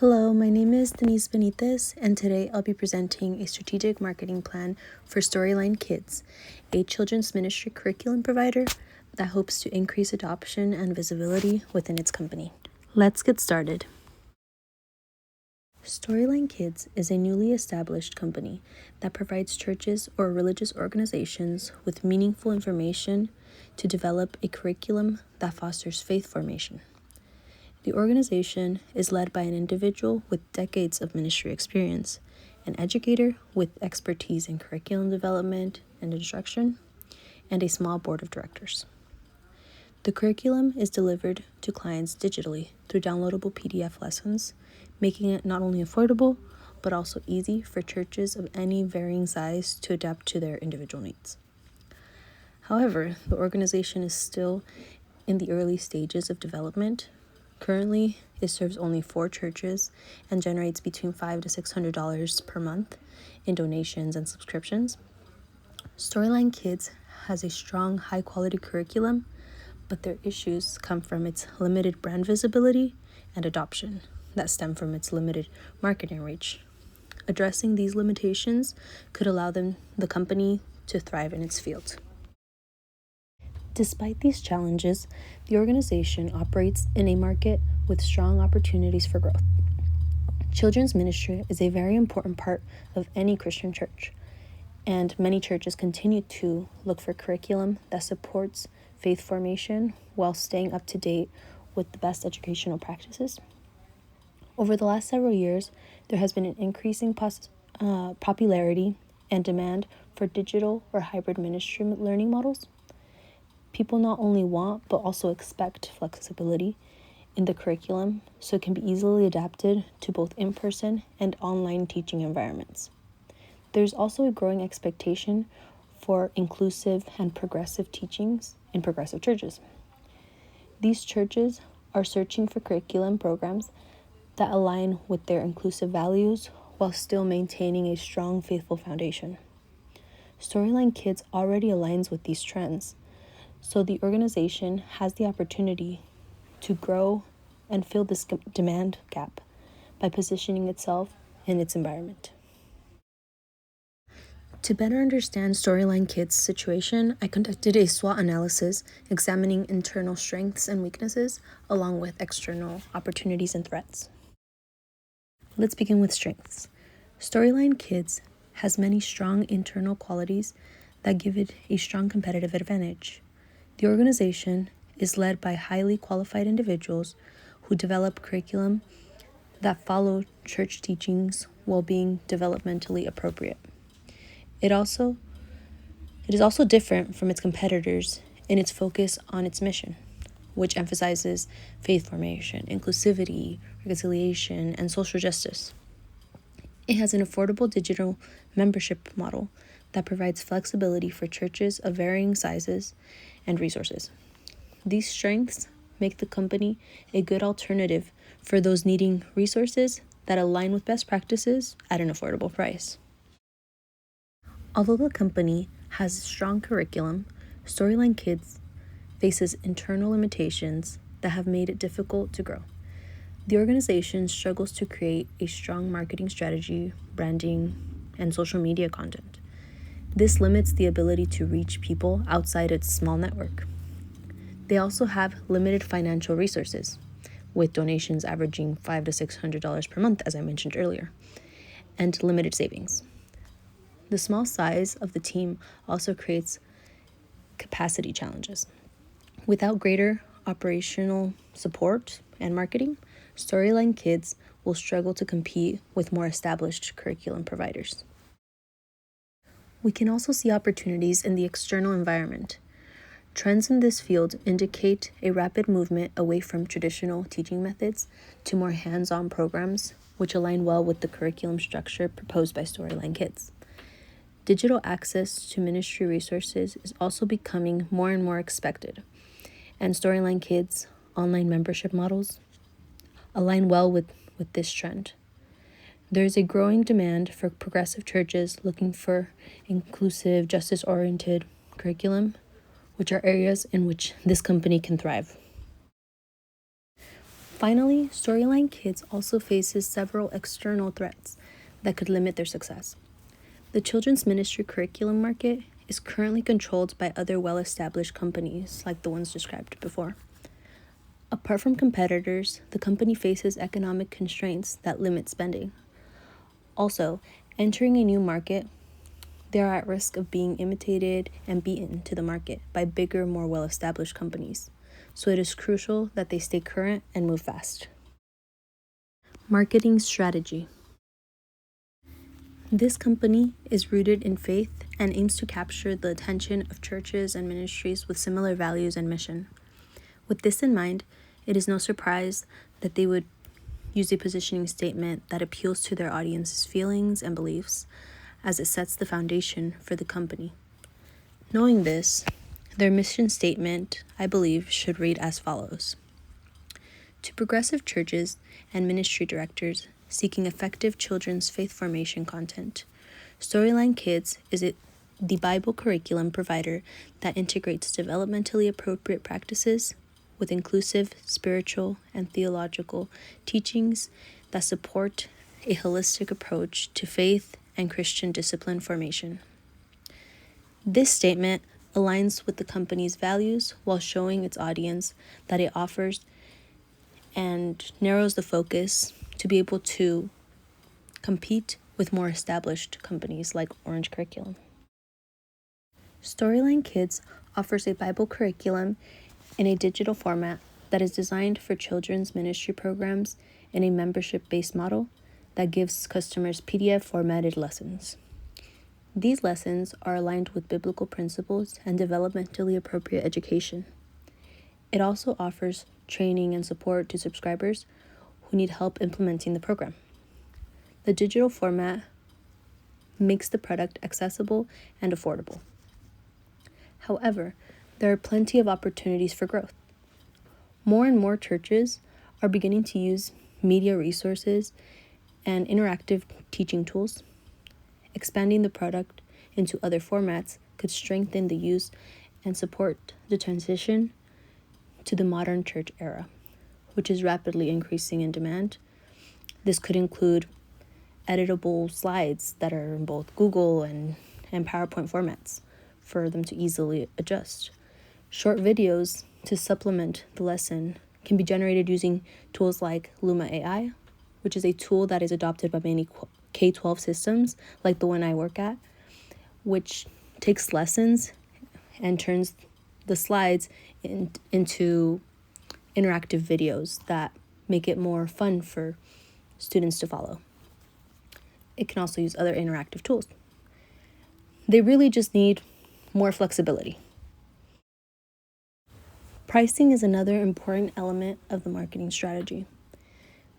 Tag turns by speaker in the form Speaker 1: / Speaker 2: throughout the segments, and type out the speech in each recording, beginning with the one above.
Speaker 1: Hello, my name is Denise Benitez, and today I'll be presenting a strategic marketing plan for Storyline Kids, a children's ministry curriculum provider that hopes to increase adoption and visibility within its company. Let's get started. Storyline Kids is a newly established company that provides churches or religious organizations with meaningful information to develop a curriculum that fosters faith formation. The organization is led by an individual with decades of ministry experience, an educator with expertise in curriculum development and instruction, and a small board of directors. The curriculum is delivered to clients digitally through downloadable PDF lessons, making it not only affordable, but also easy for churches of any varying size to adapt to their individual needs. However, the organization is still in the early stages of development. Currently, it serves only 4 churches and generates between $500 to $600 per month in donations and subscriptions. Storyline Kids has a strong, high-quality curriculum, but their issues come from its limited brand visibility and adoption that stem from its limited marketing reach. Addressing these limitations could allow the company to thrive in its field. Despite these challenges, the organization operates in a market with strong opportunities for growth. Children's ministry is a very important part of any Christian church, and many churches continue to look for curriculum that supports faith formation while staying up to date with the best educational practices. Over the last several years, there has been an increasing popularity and demand for digital or hybrid ministry learning models. People not only want, but also expect flexibility in the curriculum so it can be easily adapted to both in-person and online teaching environments. There's also a growing expectation for inclusive and progressive teachings in progressive churches. These churches are searching for curriculum programs that align with their inclusive values while still maintaining a strong, faithful foundation. Storyline Kids already aligns with these trends, so the organization has the opportunity to grow and fill this demand gap by positioning itself in its environment. To better understand Storyline Kids' situation, I conducted a SWOT analysis examining internal strengths and weaknesses along with external opportunities and threats. Let's begin with strengths. Storyline Kids has many strong internal qualities that give it a strong competitive advantage. The organization is led by highly qualified individuals who develop curriculum that follow church teachings while being developmentally appropriate. It is also different from its competitors in its focus on its mission, which emphasizes faith formation, inclusivity, reconciliation, and social justice. It has an affordable digital membership model that provides flexibility for churches of varying sizes and resources. These strengths make the company a good alternative for those needing resources that align with best practices at an affordable price. Although the company has a strong curriculum, Storyline Kids faces internal limitations that have made it difficult to grow. The organization struggles to create a strong marketing strategy, branding, and social media content. This limits the ability to reach people outside its small network. They also have limited financial resources, with donations averaging $500 to $600 per month, as I mentioned earlier, and limited savings. The small size of the team also creates capacity challenges. Without greater operational support and marketing, Storyline Kids will struggle to compete with more established curriculum providers. We can also see opportunities in the external environment. Trends in this field indicate a rapid movement away from traditional teaching methods to more hands-on programs, which align well with the curriculum structure proposed by Storyline Kids. Digital access to ministry resources is also becoming more and more expected, and Storyline Kids' online membership models align well with this trend. There is a growing demand for progressive churches looking for inclusive, justice-oriented curriculum, which are areas in which this company can thrive. Finally, Storyline Kids also faces several external threats that could limit their success. The children's ministry curriculum market is currently controlled by other well-established companies like the ones described before. Apart from competitors, the company faces economic constraints that limit spending. Also, entering a new market, they are at risk of being imitated and beaten to the market by bigger, more well-established companies. So it is crucial that they stay current and move fast. Marketing strategy. This company is rooted in faith and aims to capture the attention of churches and ministries with similar values and mission. With this in mind, it is no surprise that they would use a positioning statement that appeals to their audience's feelings and beliefs, as it sets the foundation for the company. Knowing this, their mission statement, I believe, should read as follows. To progressive churches and ministry directors seeking effective children's faith formation content, Storyline Kids is the Bible curriculum provider that integrates developmentally appropriate practices with inclusive spiritual and theological teachings that support a holistic approach to faith and Christian discipline formation. This statement aligns with the company's values while showing its audience that it offers and narrows the focus to be able to compete with more established companies like Orange Curriculum. Storyline Kids offers a Bible curriculum in a digital format that is designed for children's ministry programs in a membership-based model that gives customers PDF formatted lessons. These lessons are aligned with biblical principles and developmentally appropriate education. It also offers training and support to subscribers who need help implementing the program. The digital format makes the product accessible and affordable. However, there are plenty of opportunities for growth. More and more churches are beginning to use media resources and interactive teaching tools. Expanding the product into other formats could strengthen the use and support the transition to the modern church era, which is rapidly increasing in demand. This could include editable slides that are in both Google and PowerPoint formats for them to easily adjust. Short videos to supplement the lesson can be generated using tools like Luma AI, which is a tool that is adopted by many K-12 systems, like the one I work at, which takes lessons and turns the slides into interactive videos that make it more fun for students to follow. It can also use other interactive tools. They really just need more flexibility. Pricing is another important element of the marketing strategy.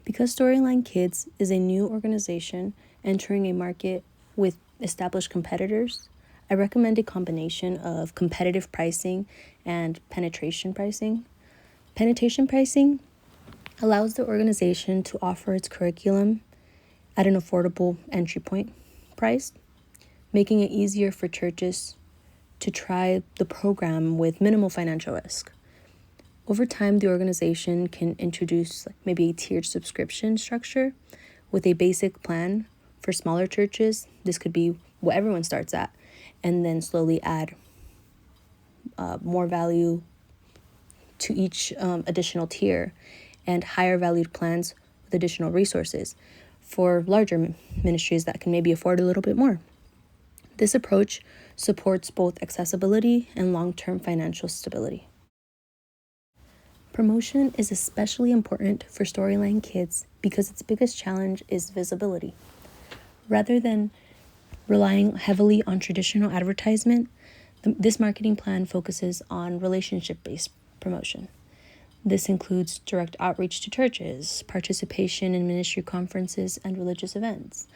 Speaker 1: Because Storyline Kids is a new organization entering a market with established competitors, I recommend a combination of competitive pricing and penetration pricing. Penetration pricing allows the organization to offer its curriculum at an affordable entry point price, making it easier for churches to try the program with minimal financial risk. Over time, the organization can introduce maybe a tiered subscription structure with a basic plan for smaller churches. This could be what everyone starts at, and then slowly add more value to each additional tier and higher valued plans with additional resources for larger ministries that can maybe afford a little bit more. This approach supports both accessibility and long-term financial stability. Promotion is especially important for Storyline Kids because its biggest challenge is visibility. Rather than relying heavily on traditional advertisement, this marketing plan focuses on relationship-based promotion. This includes direct outreach to churches, participation in ministry conferences and religious events,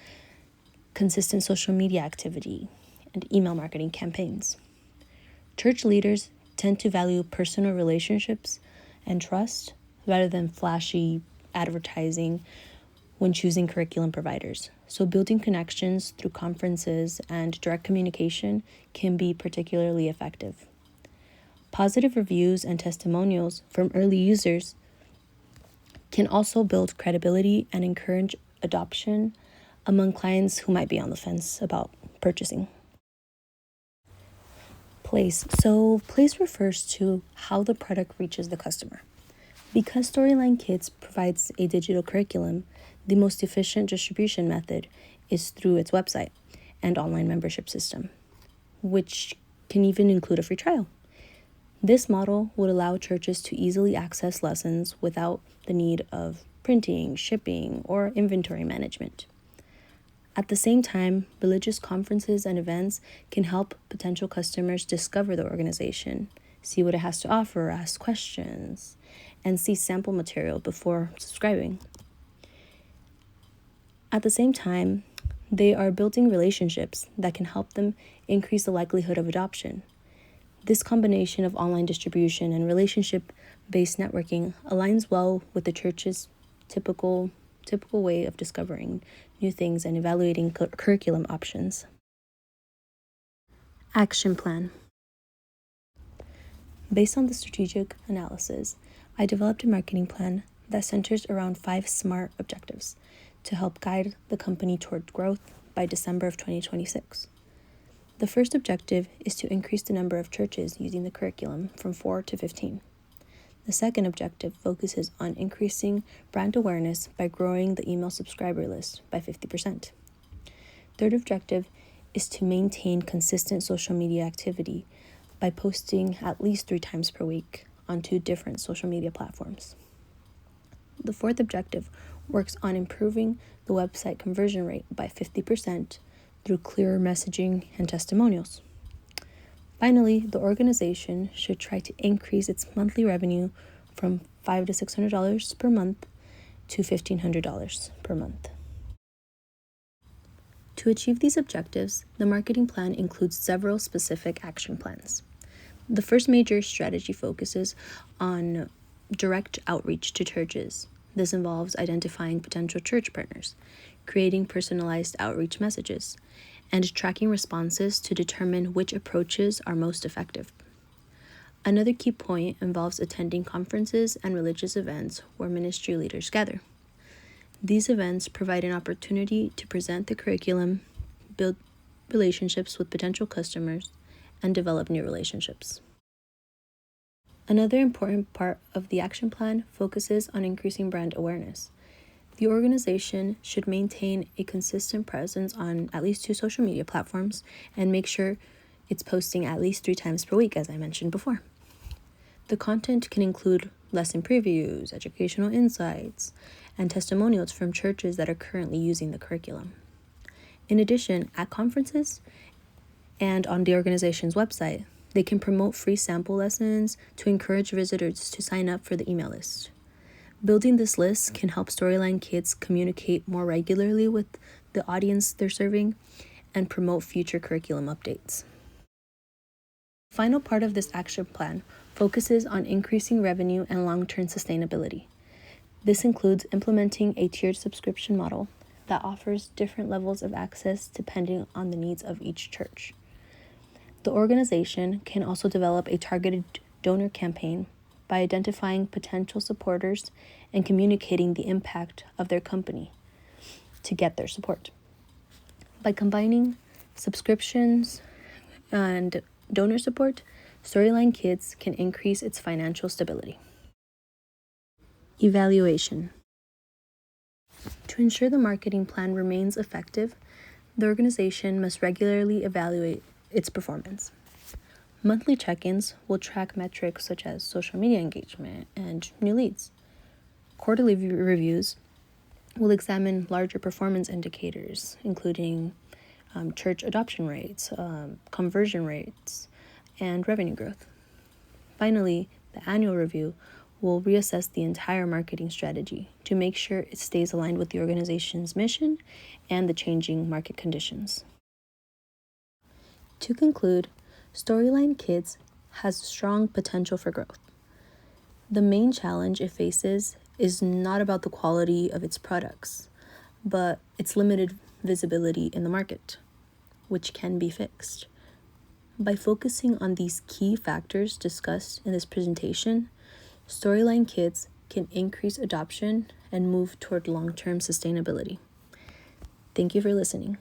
Speaker 1: consistent social media activity, and email marketing campaigns. Church leaders tend to value personal relationships and trust rather than flashy advertising when choosing curriculum providers. So building connections through conferences and direct communication can be particularly effective. Positive reviews and testimonials from early users can also build credibility and encourage adoption among clients who might be on the fence about purchasing. Place. So place refers to how the product reaches the customer. Because Storyline Kids provides a digital curriculum, the most efficient distribution method is through its website and online membership system, which can even include a free trial. This model would allow churches to easily access lessons without the need of printing, shipping, or inventory management. At the same time, religious conferences and events can help potential customers discover the organization, see what it has to offer, ask questions, and see sample material before subscribing. At the same time, they are building relationships that can help them increase the likelihood of adoption. This combination of online distribution and relationship-based networking aligns well with the church's typical way of discovering new things and evaluating curriculum options. Action plan. Based on the strategic analysis, I developed a marketing plan that centers around 5 SMART objectives to help guide the company toward growth by December of 2026. The first objective is to increase the number of churches using the curriculum from 4 to 15. The second objective focuses on increasing brand awareness by growing the email subscriber list by 50%. Third objective is to maintain consistent social media activity by posting at least 3 times per week on 2 different social media platforms. The fourth objective works on improving the website conversion rate by 50% through clearer messaging and testimonials. Finally, the organization should try to increase its monthly revenue from $500 to $600 per month to $1,500 per month. To achieve these objectives, the marketing plan includes several specific action plans. The first major strategy focuses on direct outreach to churches. This involves identifying potential church partners, creating personalized outreach messages, and tracking responses to determine which approaches are most effective. Another key point involves attending conferences and religious events where ministry leaders gather. These events provide an opportunity to present the curriculum, build relationships with potential customers, and develop new relationships. Another important part of the action plan focuses on increasing brand awareness. The organization should maintain a consistent presence on at least 2 social media platforms and make sure it's posting at least 3 times per week, as I mentioned before. The content can include lesson previews, educational insights, and testimonials from churches that are currently using the curriculum. In addition, at conferences and on the organization's website, they can promote free sample lessons to encourage visitors to sign up for the email list. Building this list can help Storyline Kids communicate more regularly with the audience they're serving and promote future curriculum updates. The final part of this action plan focuses on increasing revenue and long-term sustainability. This includes implementing a tiered subscription model that offers different levels of access depending on the needs of each church. The organization can also develop a targeted donor campaign by identifying potential supporters and communicating the impact of their company to get their support. By combining subscriptions and donor support, Storyline Kids can increase its financial stability. Evaluation. To ensure the marketing plan remains effective, the organization must regularly evaluate its performance. Monthly check-ins will track metrics such as social media engagement and new leads. Quarterly reviews will examine larger performance indicators, including church adoption rates, conversion rates, and revenue growth. Finally, the annual review will reassess the entire marketing strategy to make sure it stays aligned with the organization's mission and the changing market conditions. To conclude, Storyline Kids has strong potential for growth. The main challenge it faces is not about the quality of its products, but its limited visibility in the market, which can be fixed. By focusing on these key factors discussed in this presentation, Storyline Kids can increase adoption and move toward long-term sustainability. Thank you for listening.